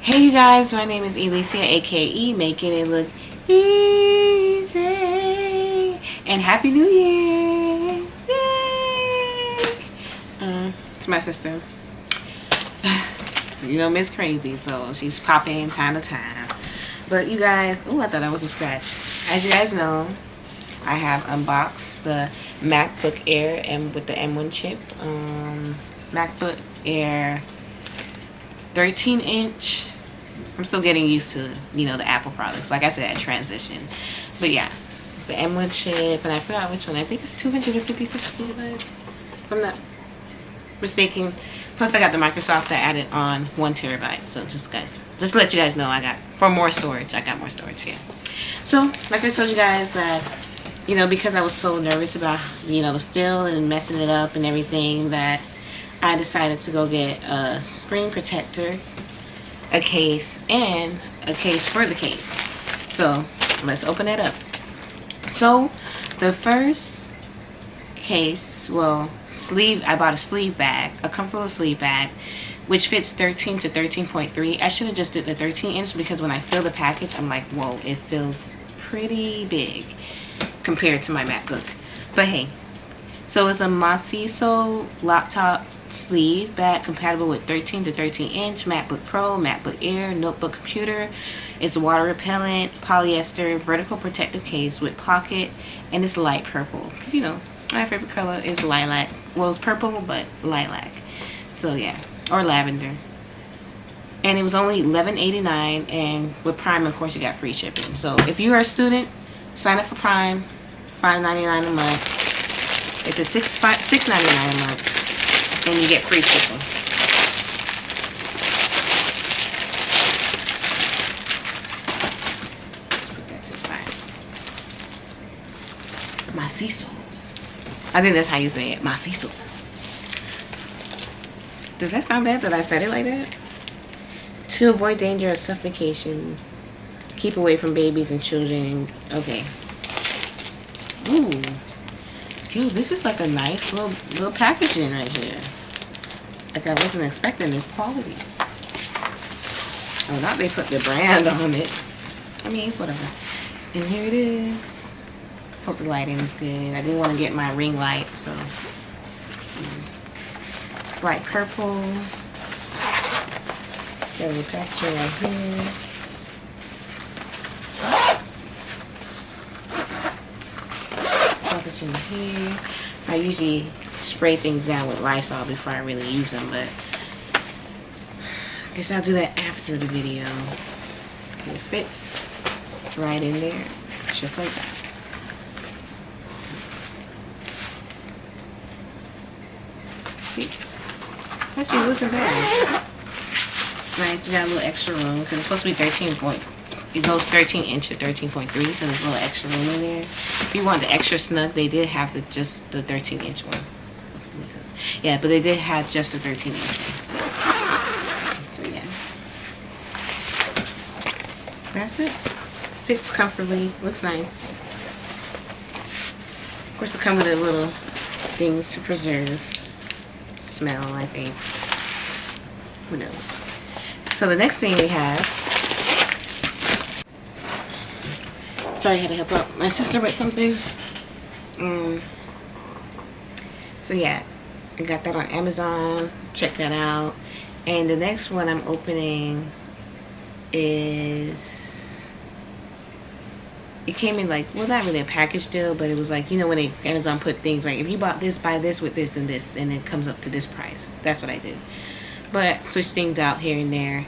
Hey you guys, my name is Elesia, aka Making It Look Easy, and Happy New Year! Yay! It's my sister. Miss Crazy, so she's popping time to time. But you guys, I thought that was a scratch. As you guys know, I have unboxed the MacBook Air and with the M1 chip. MacBook Air 13-inch. I'm still getting used to, the Apple products. Like I said, transition. But yeah, it's the M1 chip, and I forgot which one. I think it's 256 gigabytes, if I'm not mistaken. Plus, I got the Microsoft that added on 1 terabyte. So just to let you guys know, I got more storage. Yeah. So, like I told you guys that, because I was so nervous about, the fill and messing it up and everything, that I decided to go get a screen protector, a case, and a case for the case. So let's open it up. So the first case, sleeve, I bought a sleeve bag, a comfortable sleeve bag, which fits 13 to 13.3. I should have just did the 13-inch because when I feel the package, I'm like, whoa, it feels pretty big compared to my MacBook. But hey, so it's a Macizo laptop sleeve bag compatible with 13 to 13-inch MacBook Pro, MacBook Air, notebook computer. It's water repellent, polyester, vertical protective case with pocket, and it's light purple. My favorite color is lilac. Well, it's purple, but lilac. So yeah, or lavender. And it was only $11.89, and with Prime, of course, you got free shipping. So if you are a student, sign up for Prime, $5.99 a month. It's a $6.99 a month. And you get free shipping. Let's put that to the side. Macizo. I think that's how you say it. Macizo. Does that sound bad that I said it like that? To avoid danger of suffocation, keep away from babies and children. Okay. Ooh. Yo, this is like a nice little packaging right here. Like I wasn't expecting this quality. Oh, not they put the brand on it. I mean, it's whatever. And here it is. Hope the lighting is good. I didn't want to get my ring light, so. It's light purple. Got a little packaging right here. Packaging here. I usually spray things down with Lysol before I really use them, but I guess I'll do that after the video. And it fits right in there, just like that. See? Actually, it wasn't bad. It's nice. We got a little extra room because it's supposed to be 13 point. It goes 13-inch to 13.3, so there's a little extra room in there. If you want the extra snug, they did have just the 13-inch one. Yeah, but they did have just the 13-inch one. So yeah, that's it. Fits comfortably, looks nice. Of course, it comes with a little things to preserve smell, I think. Who knows? So the next thing we have. Sorry, I had to help out my sister with something. So yeah, I got that on Amazon. Check that out. And the next one I'm opening is, it came in like, well, not really a package deal, but it was like, when Amazon put things like, if you bought this, buy this with this, and it comes up to this price. That's what I did. But switch things out here and there.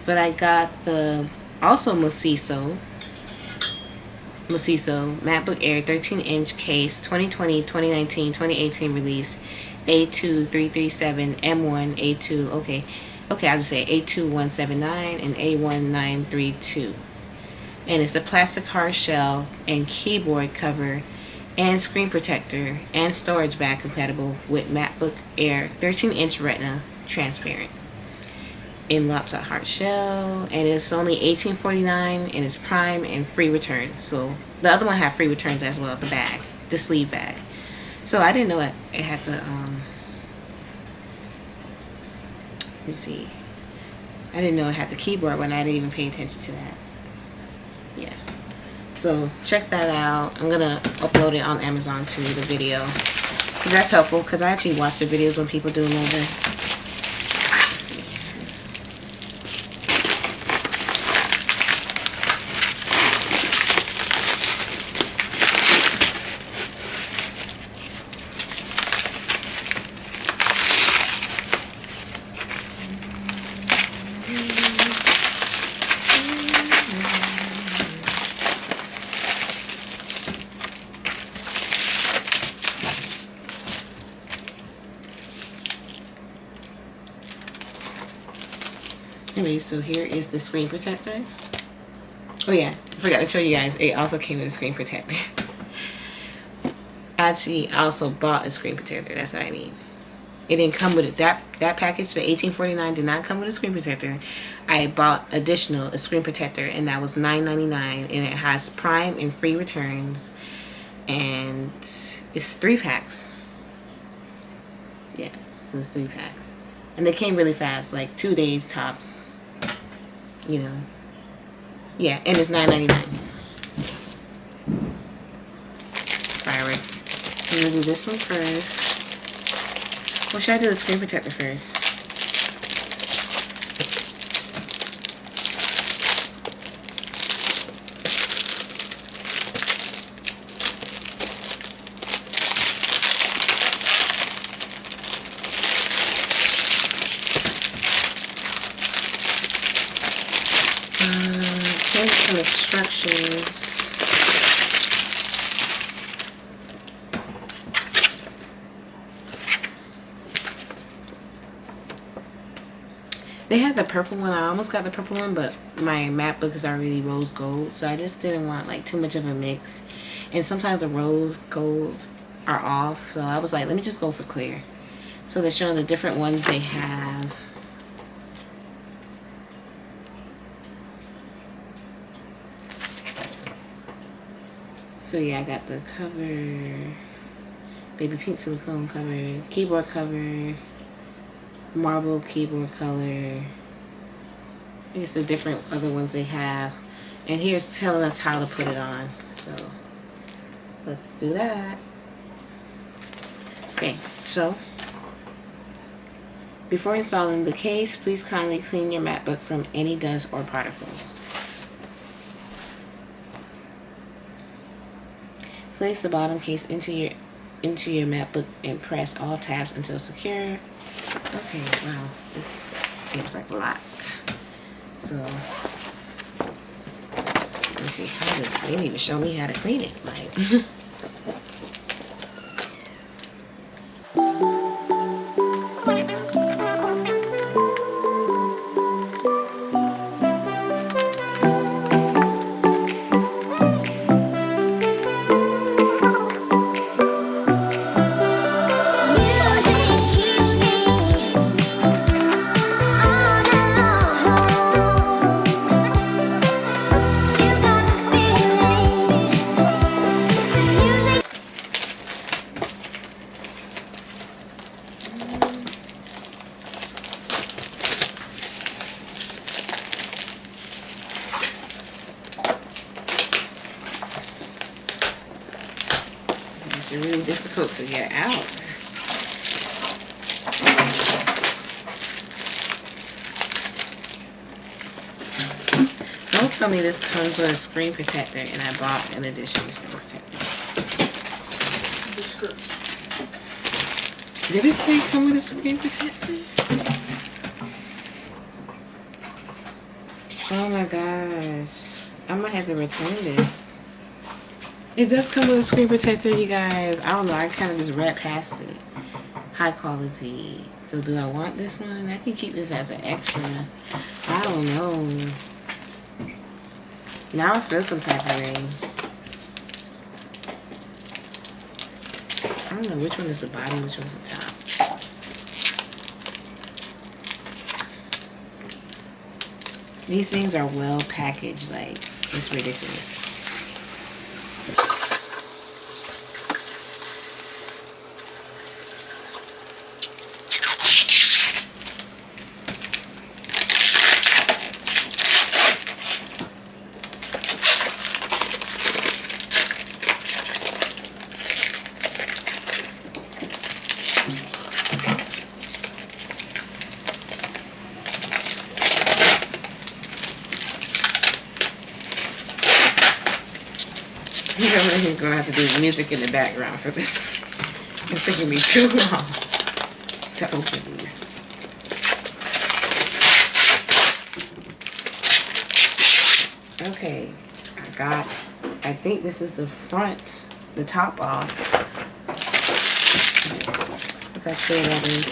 But I got the also Macizo MacBook Air 13-inch case, 2020, 2019, 2018 release, A2337, M1, A2, okay, I'll just say A2179 and A1932. And it's the plastic hard shell and keyboard cover and screen protector and storage bag compatible with MacBook Air 13-inch Retina transparent. In laptop hard shell, and it's only $18.49, and it's Prime and free return. So the other one had free returns as well, the sleeve bag. So I didn't know it had the let me see, I didn't know it had the keyboard when I didn't even pay attention to that. Yeah. So check that out. I'm gonna upload it on Amazon too, the video. That's helpful because I actually watch the videos when people do them over. Let's see. Anyway, so here is the screen protector. Oh yeah, I forgot to show you guys. It also came with a screen protector. Actually, I also bought a screen protector. That's what I mean. It didn't come with it. That package, the $18.49, did not come with a screen protector. I bought a screen protector, and that was $9.99, and it has Prime and free returns, and it's 3 packs. Yeah, so it's 3 packs, and they came really fast, like 2 days tops. You know, yeah, and it's $9.99. Fireworks. I'm gonna do this one first. Well, should I do the screen protector first? Here's some instructions. They had the purple one. I almost got the purple one, but my MacBook is already rose gold, so I just didn't want like too much of a mix. And sometimes the rose golds are off, so I was like, let me just go for clear. So they're showing the different ones they have. So yeah, I got the cover, baby pink silicone cover, keyboard cover, marble keyboard color. It's the different other ones they have, and here's telling us how to put it on. So let's do that. Okay, so before installing the case, please kindly clean your MacBook from any dust or particles. Place the bottom case into your MacBook and press all tabs until secure. Okay, wow, this seems like a lot. So let me see how to. They didn't even show me how to clean it. Like. It's really difficult to get out. Don't tell me this comes with a screen protector and I bought an additional screen protector. Did it say come with a screen protector? Oh my gosh. I might have to return this. It does come with a screen protector, you guys. I don't know. I kind of just read past it. High quality. So do I want this one? I can keep this as an extra. I don't know. Now I feel some type of way. I don't know which one is the bottom, which one's the top. These things are well packaged, like, it's ridiculous. definitely gonna have to do music in the background for this one. It's taking me too long to open these. Okay, I think this is the front, the top off. If I clear that in.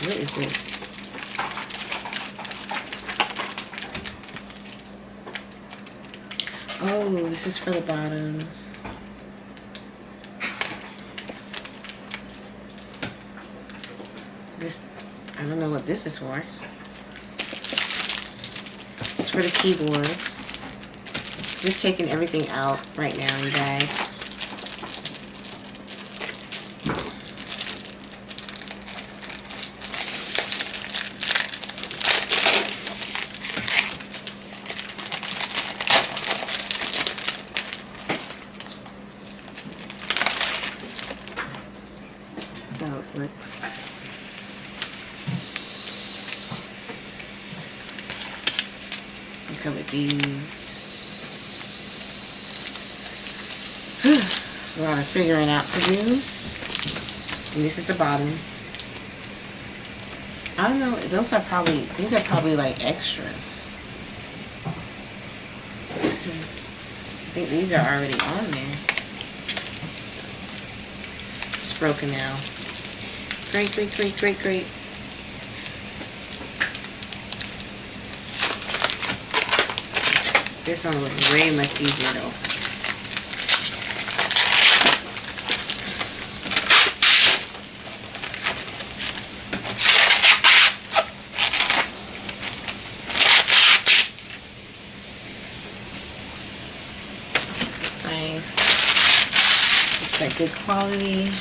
What is this? Oh, this is for the bottoms. This, I don't know what this is for. It's for the keyboard. Just taking everything out right now, you guys. That's how it looks. Come with these. It's a lot of figuring out to do. And this is the bottom. I don't know, these are probably like extras. I think these are already on there. It's broken now. Great. This one was way much easier though. It's nice. It's like good quality.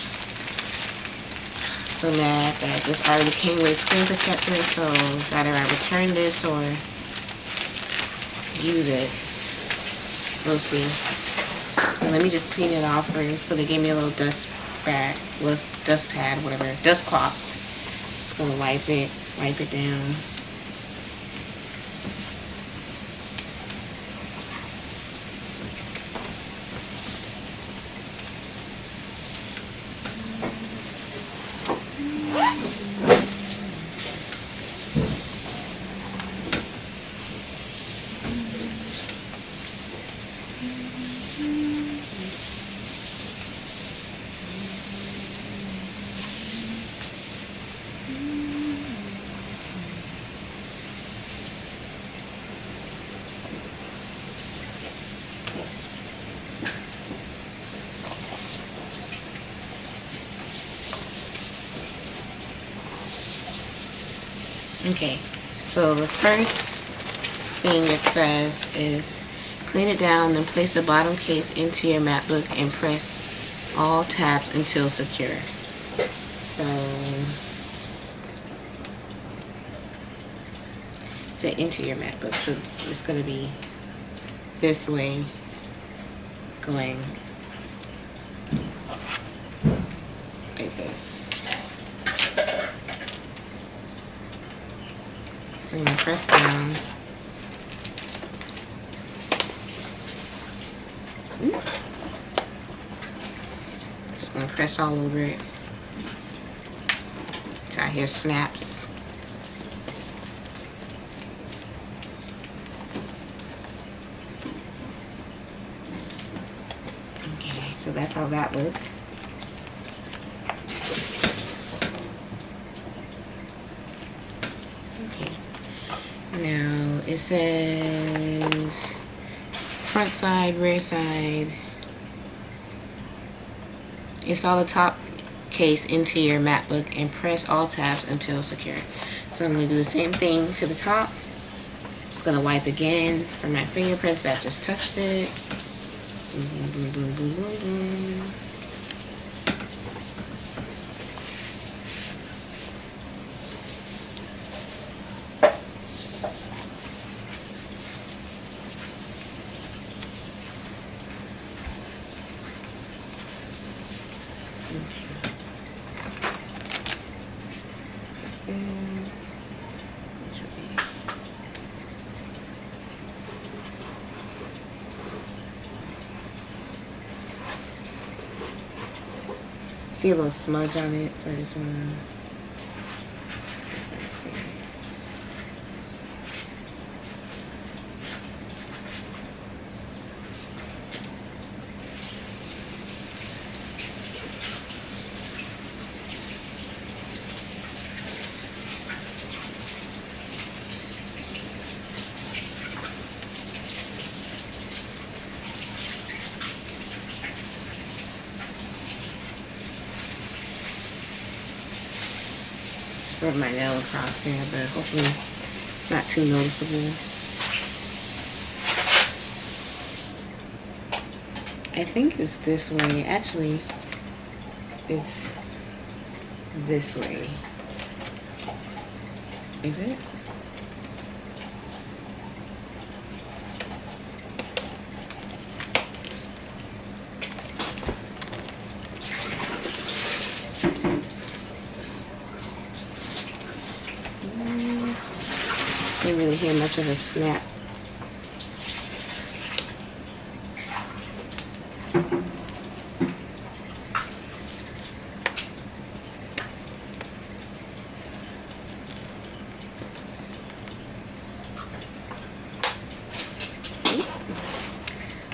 So mad that this already came with screen protector, so it's either I return this or use it. We'll see. And let me just clean it off first. So they gave me a little dust pad, whatever, dust cloth. Just gonna wipe it down. Okay, so the first thing it says is clean it down, then place the bottom case into your MacBook and press all tabs until secure. So say into your MacBook, so it's going to be this way going like this. So I'm going to press down. Just going to press all over it. So I hear snaps. Okay, so that's how that looked. Now it says front side, rear side. Install the top case into your MacBook and press all tabs until secure. So I'm going to do the same thing to the top. Just going to wipe again for my fingerprints that just touched it. Boom, boom, boom, boom, boom, boom. See a little smudge on it, so I just want to. Rub my nail across there, but hopefully it's not too noticeable. I think it's this way. Actually, it's this way. Is it? Didn't really hear much of a snap.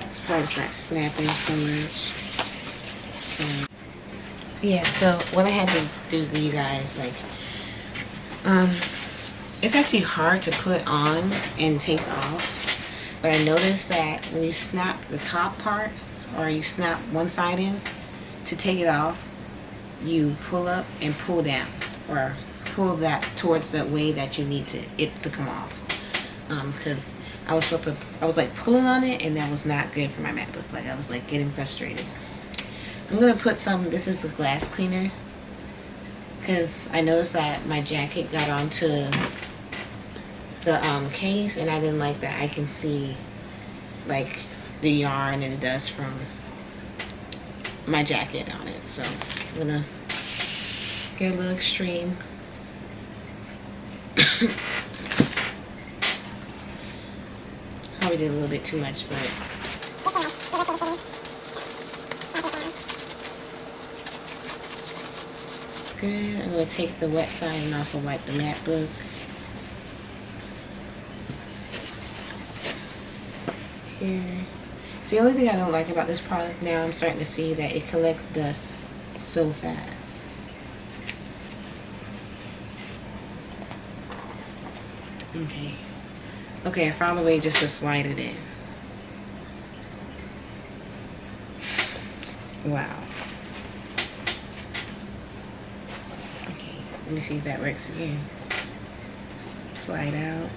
It's probably just not snapping so much. So, yeah, so what I had to do for you guys, like, it's actually hard to put on and take off, but I noticed that when you snap the top part, or you snap one side in, to take it off, you pull up and pull down, or pull that towards the way that you need it to come off. Because I was like pulling on it, and that was not good for my MacBook. Like, I was like getting frustrated. I'm gonna put some. This is a glass cleaner, because I noticed that my jacket got onto the case, and I didn't like that. I can see like the yarn and dust from my jacket on it, so I'm gonna get a little extreme. Probably did a little bit too much, but good. I'm gonna take the wet side and also wipe the MacBook. Here. See, the only thing I don't like about this product now, I'm starting to see that it collects dust so fast. Okay. Okay, I found a way just to slide it in. Wow. Okay, let me see if that works again. Slide out.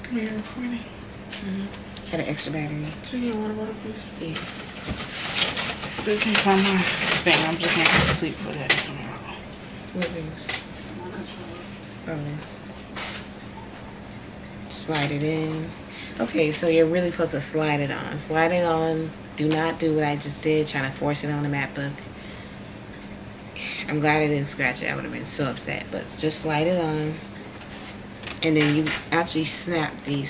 Come here, Franny. Had an extra battery. Can you get water bottle, please? Yeah. Still can't find my thing. I'm just gonna have to sleep for that to come out. What thing? Oh. Slide it in. Okay, so you're really supposed to slide it on. Slide it on. Do not do what I just did, trying to force it on the MacBook. I'm glad I didn't scratch it. I would have been so upset. But just slide it on. And then you actually snap the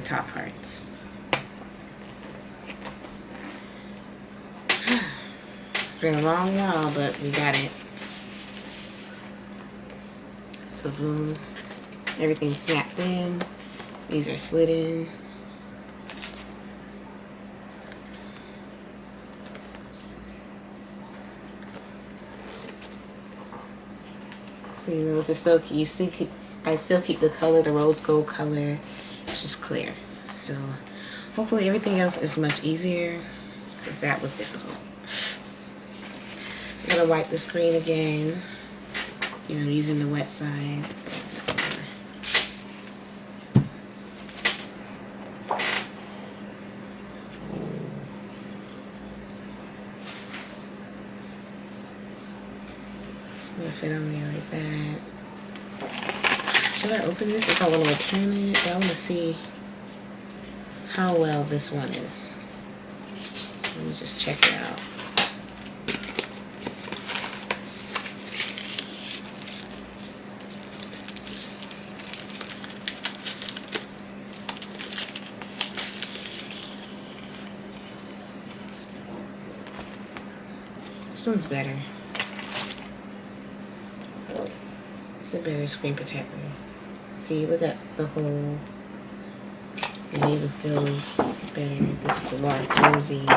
top parts. It's been a long while, but we got it. So boom, everything snapped in. These are slid in. So you know, I still keep the color, the rose gold color. It's just clear. So hopefully everything else is much easier, because that was difficult. I'm gonna wipe the screen again, you know, using the wet side. Gonna fit on there like that. Should I open this if I want to return it? But I want to see how well this one is. Let me just check it out. This one's better. It's a better screen protector. See, look at the hole. It even feels better. This is a more flimsy. And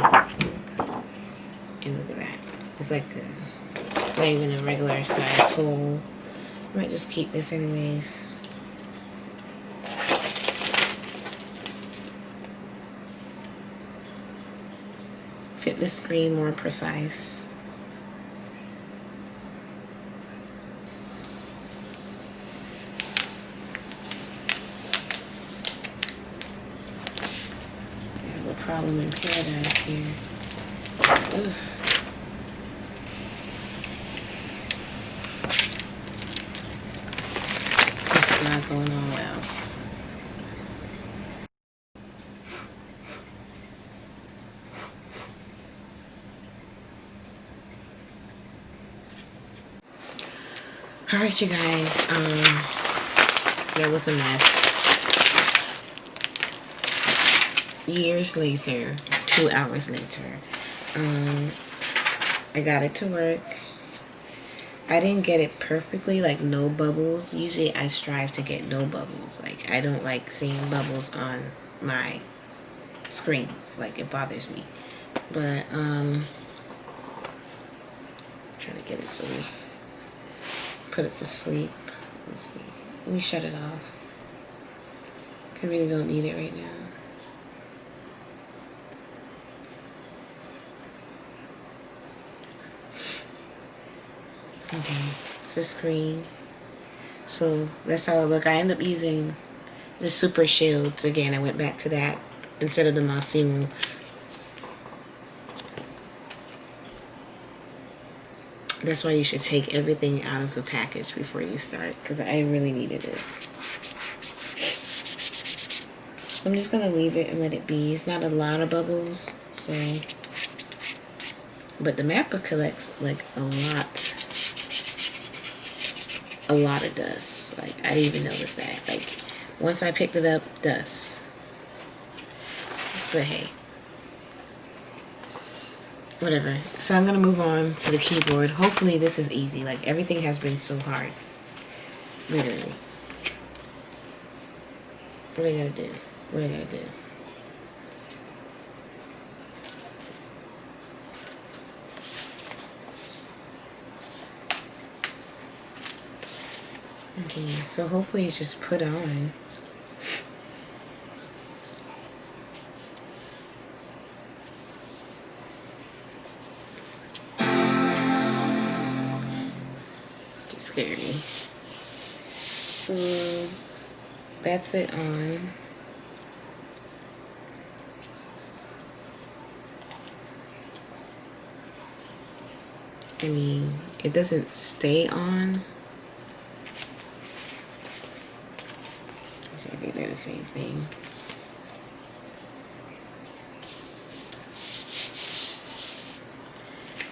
look at that. It's like not even a regular size hole. I might just keep this anyways. Fit the screen more precise. I have a problem in paradise here. Ugh. It's not going on well. Alright, you guys, that was a mess. Years later, 2 hours later, I got it to work. I didn't get it perfectly, like no bubbles. Usually I strive to get no bubbles. Like, I don't like seeing bubbles on my screens. Like, it bothers me. But, trying to get it so we put it to sleep. Let's see. Let me shut it off. I really don't need it right now. Okay, it's the screen. So that's how it look. I end up using the Super Shields again. I went back to that instead of the Massimo. That's why you should take everything out of the package before you start, because I really needed this. I'm just gonna leave it and let it be. It's not a lot of bubbles, so. But the MacBook collects like a lot of dust. Like, I didn't even notice that. Like, once I picked it up, dust. But hey. Whatever. So I'm gonna move on to the keyboard. Hopefully this is easy. Like, everything has been so hard. Literally. What I gotta do? What I gotta do? Okay, so hopefully it's just put on. It scared me. So that's it on. I mean, it doesn't stay on. I think they're the same thing.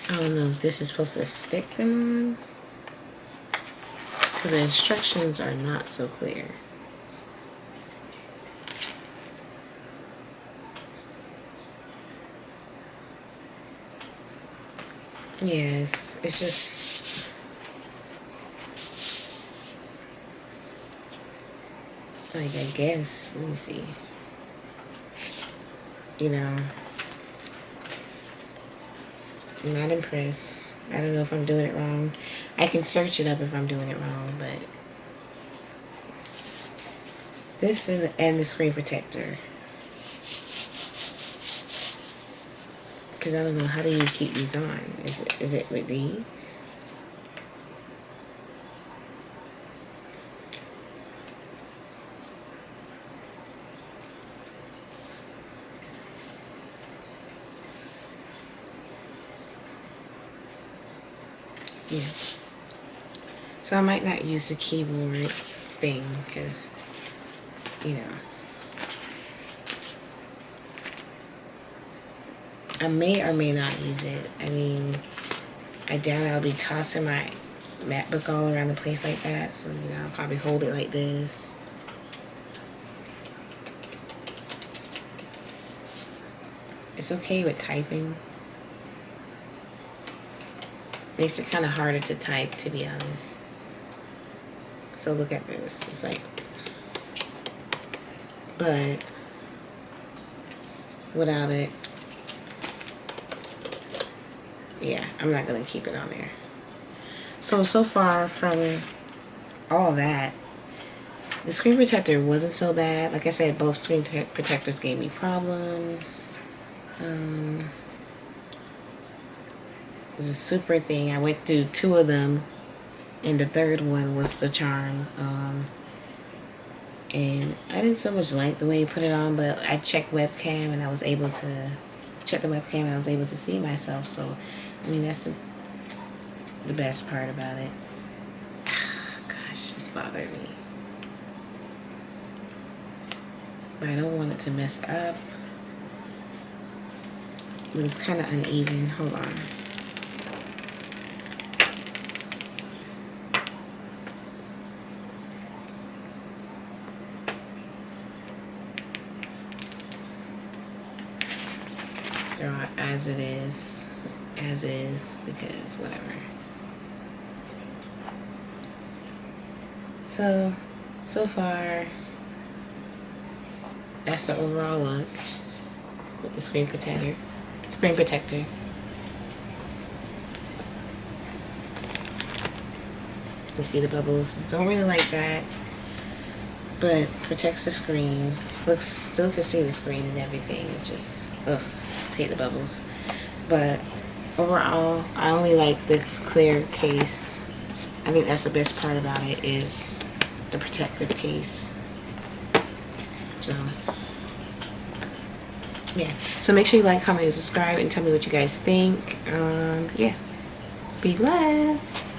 I don't know if this is supposed to stick them on, because the instructions are not so clear. Yes, it's just like, I guess, let me see. You know, I'm not impressed. I don't know if I'm doing it wrong. I can search it up if I'm doing it wrong, but this and the screen protector. Because I don't know, how do you keep these on? Is it with these? Yeah. So I might not use the keyboard thing because, you know, I may or may not use it. I mean, I doubt I'll be tossing my MacBook all around the place like that. So, you know, I'll probably hold it like this. It's okay with typing. Makes it kind of harder to type, to be honest. So look at this. It's like, but without it, yeah, I'm not gonna keep it on there. So far from all that, the screen protector wasn't so bad. Like I said, both screen protectors gave me problems. It was a super thing. I went through 2 of them, and the third one was the charm. And I didn't so much like the way he put it on, but I checked webcam and I was able to check the webcam and I was able to see myself. So, I mean, that's the best part about it. Gosh, it's bothering me. But I don't want it to mess up. But it's kind of uneven. Hold on. Draw as it is, because whatever. So far, that's the overall look with the screen protector. You see the bubbles. Don't really like that, but protects the screen. Still can see the screen and everything. Just hate the bubbles. But overall, I only like this clear case. I think that's the best part about it, is the protective case. So yeah, so make sure you like, comment, and subscribe, and tell me what you guys think. Yeah, be blessed.